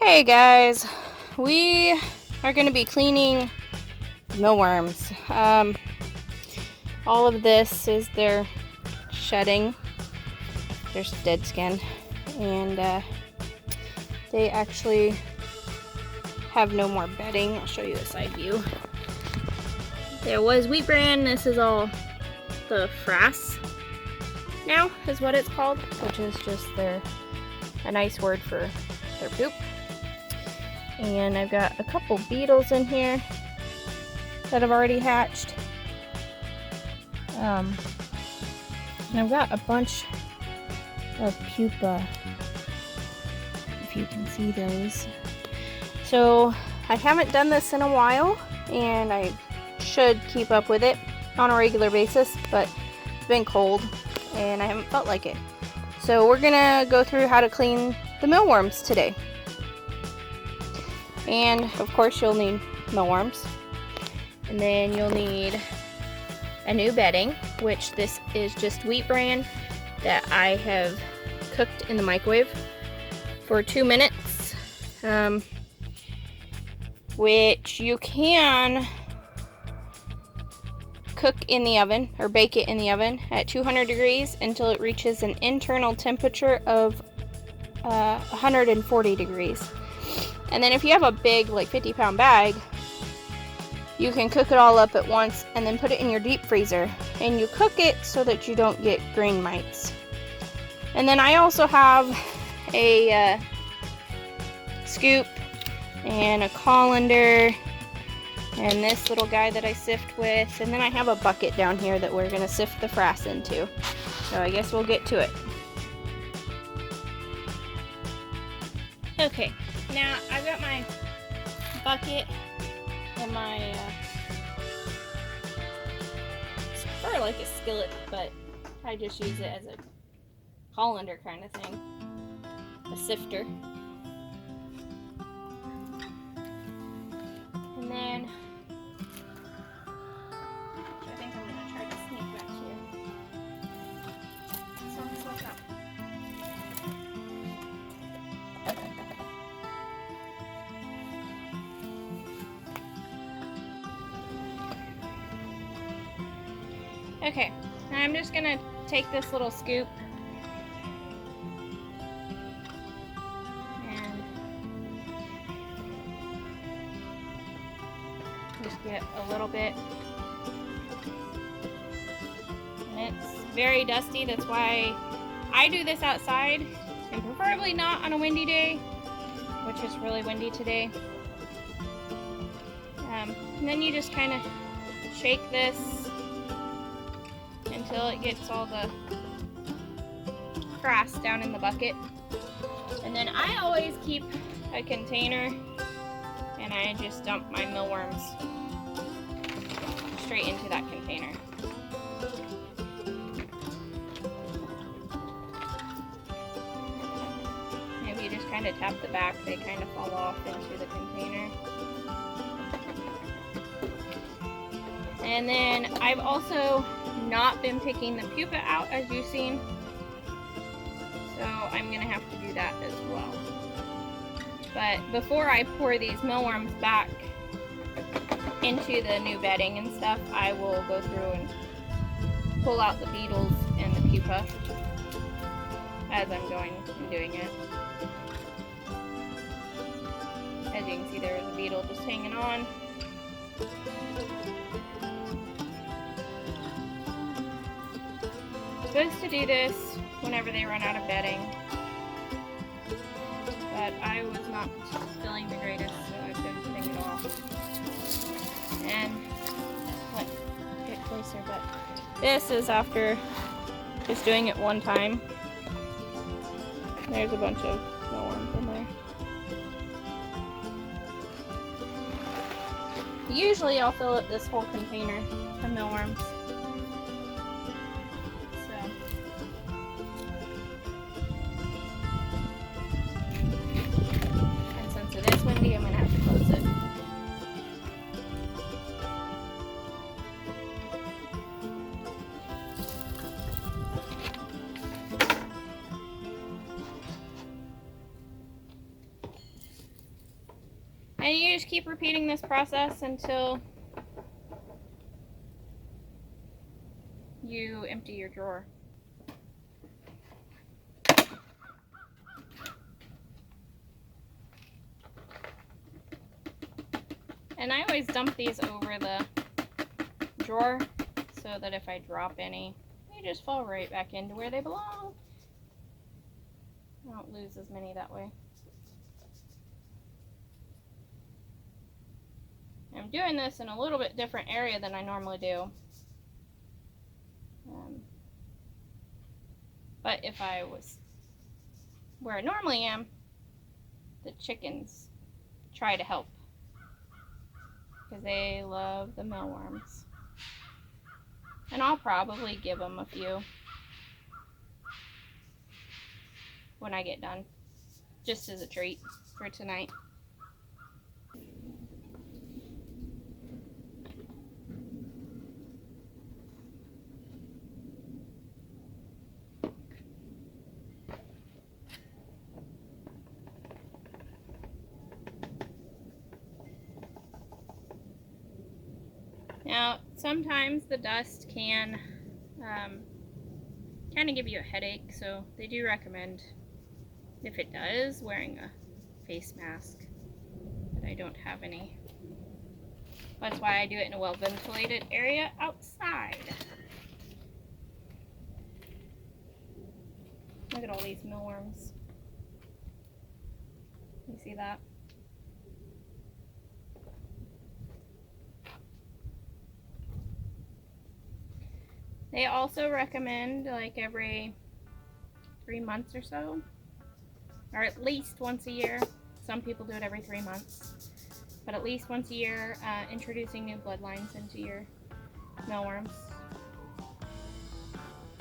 Hey guys, we are going to be cleaning mealworms. All of this is their shedding, their dead skin, and they actually have no more bedding. I'll show you the side view. There was wheat bran. This is all the frass now is what it's called, which is just a nice word for their poop. And I've got a couple beetles in here that have already hatched. And I've got a bunch of pupa, if you can see those. So I haven't done this in a while, and I should keep up with it on a regular basis, but it's been cold and I haven't felt like it. So we're gonna go through how to clean the mealworms today. And of course you'll need mealworms, and then you'll need a new bedding, which this is just wheat bran that I have cooked in the microwave for 2 minutes, which you can cook in the oven or bake it in the oven at 200 degrees until it reaches an internal temperature of 140 degrees. And then if you have a big, like 50-pound bag, you can cook it all up at once and then put it in your deep freezer. And you cook it so that you don't get grain mites. And then I also have a scoop and a colander and this little guy that I sift with. And then I have a bucket down here that we're going to sift the frass into. So I guess we'll get to it. Okay. Now, I've got my bucket and my, it's sort of like a skillet, but I just use it as a colander kind of thing, a sifter. And then, I think I'm going to try to sneak back here. So let's look up. Okay, now I'm just gonna take this little scoop and just get a little bit. And it's very dusty, that's why I do this outside, and preferably not on a windy day, which is really windy today. And then you just kind of shake this until it gets all the frass down in the bucket. And then I always keep a container and I just dump my mealworms straight into that container. If you just kind of tap the back, they kind of fall off into the container. And then I've also not been picking the pupa out, as you've seen, so I'm gonna have to do that as well. But before I pour these mealworms back into the new bedding and stuff, I will go through and pull out the beetles and the pupa as I'm going and doing it. As you can see, there was a beetle just hanging on. Supposed to do this whenever they run out of bedding, but I was not feeling the greatest, so I've been putting it off. And let's get closer, but this is after just doing it one time. There's a bunch of mealworms in there. Usually I'll fill up this whole container of mealworms. I'm gonna have to close it. And you just keep repeating this process until you empty your drawer. And I always dump these over the drawer so that if I drop any, they just fall right back into where they belong. I don't lose as many that way. I'm doing this in a little bit different area than I normally do. But if I was where I normally am, the chickens try to help because they love the mealworms. And I'll probably give them a few when I get done, just as a treat for tonight. Now, sometimes the dust can kind of give you a headache, so they do recommend, if it does, wearing a face mask. But I don't have any. That's why I do it in a well-ventilated area outside. Look at all these mealworms. You see that? They also recommend like every 3 months or so, or at least once a year. Some people do it every 3 months, but at least once a year, introducing new bloodlines into your mealworms,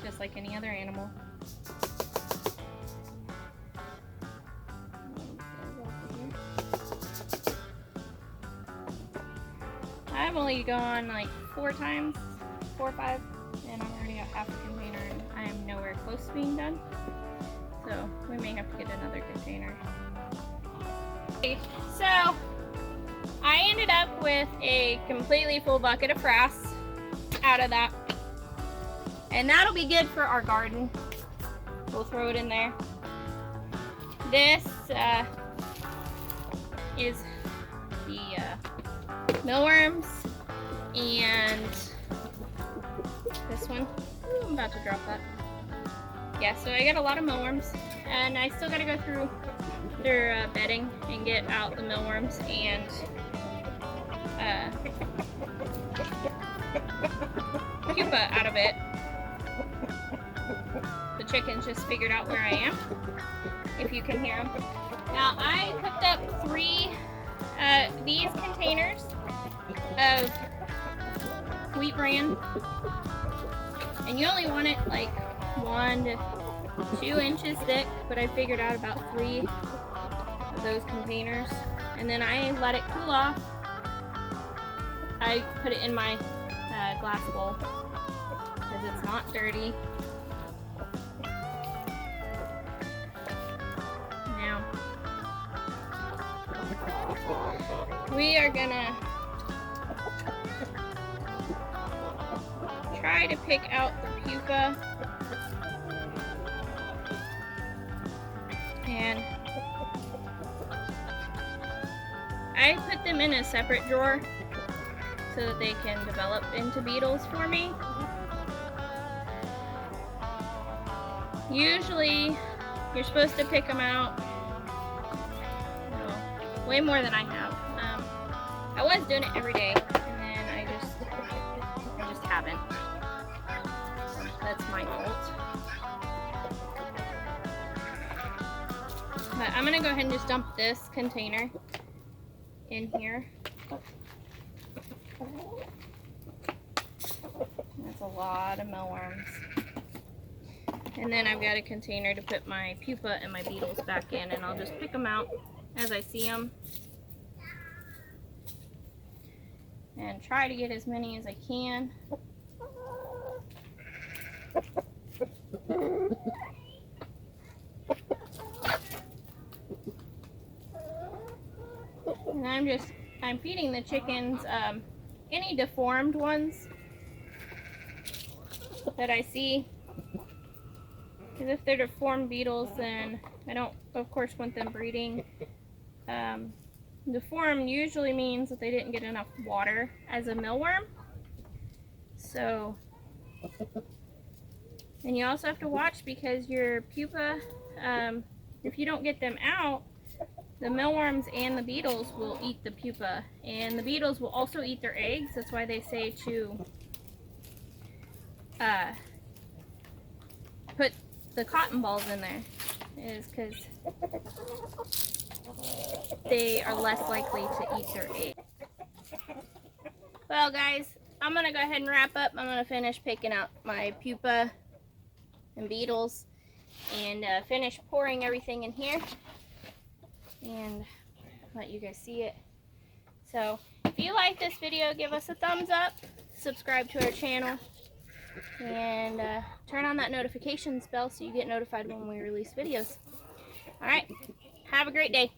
just like any other animal. I've only gone like 4 times, 4 or 5. And I'm already at half a container and I am nowhere close to being done. So we may have to get another container. Okay, so I ended up with a completely full bucket of frass out of that. And that'll be good for our garden. We'll throw it in there. This is the mealworms and this one. Ooh, I'm about to drop that. Yeah, so I got a lot of mealworms, and I still got to go through their bedding and get out the mealworms and pupa out of it. The chickens just figured out where I am, if you can hear them. Now I cooked up 3 these containers of wheat bran. And you only want it like 1 to 2 inches thick, but I figured out about 3 of those containers. And then I let it cool off. I put it in my glass bowl because it's not dirty. Now, we are gonna try to pick out the pupa, and I put them in a separate drawer so that they can develop into beetles for me. Usually you're supposed to pick them out way more than I have. I was doing it every day, and then I just haven't. That's my fault. But I'm gonna go ahead and just dump this container in here. That's a lot of mealworms. And then I've got a container to put my pupa and my beetles back in, and I'll just pick them out as I see them. And try to get as many as I can. And I'm feeding the chickens any deformed ones that I see. Because if they're deformed beetles, then I don't, of course, want them breeding. Deformed usually means that they didn't get enough water as a mealworm. So, and you also have to watch because your pupa, if you don't get them out, the mealworms and the beetles will eat the pupa. And the beetles will also eat their eggs. That's why they say to put the cotton balls in there, is because they are less likely to eat their eggs. Well guys, I'm gonna go ahead and wrap up. I'm gonna finish picking out my pupa and beetles and finish pouring everything in here and let you guys see it. So if you like this video, give us a thumbs up, subscribe to our channel, and turn on that notifications bell so you get notified when we release videos. Alright, have a great day.